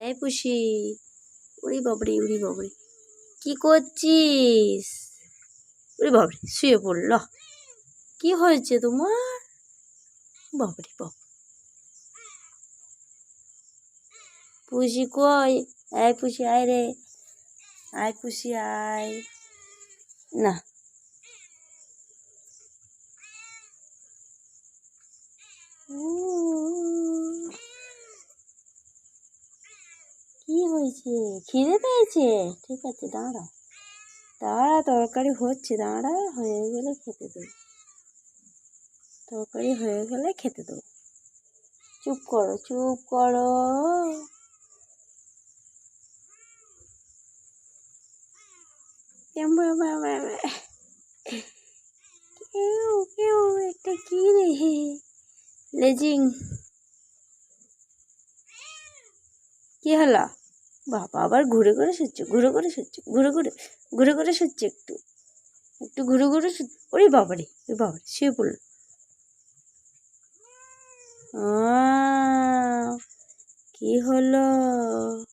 এই পুষি, উড়ি বাবরি উড়ি বাবরি, কি করছিস? উড়ি বাবরি, শুয়ে পড়ল। কি হয়েছে তোমার? বাবরি বাব, পুষি কই? এই পুষি আয় রে, আয় পুষি আয়। না, কি হয়েছে? খিদে পেয়েছে? ঠিক আছে, দাঁড়া দাঁড়া, তরকারি হচ্ছে, দাঁড়া, হয়ে গেলে খেতে দেবো। তরকারি হয়ে গেলে খেতে দেবো। চুপ করো, চুপ করো। কেউ কেউ একটা কি রে, লেজিং, কি হলো? বাবা আবার ঘুরে ঘুরে শুচ্ছে, ঘুরে ঘুরে শুচ্ছে, ঘুরে ঘুরে ঘুরে ঘুরে শুচ্ছে, একটু একটু ঘুরে ঘুরে শুচ্ছে। ওরে বাবারে, ওরে বাবারে, শুয়ে পড়লো। কি হলো?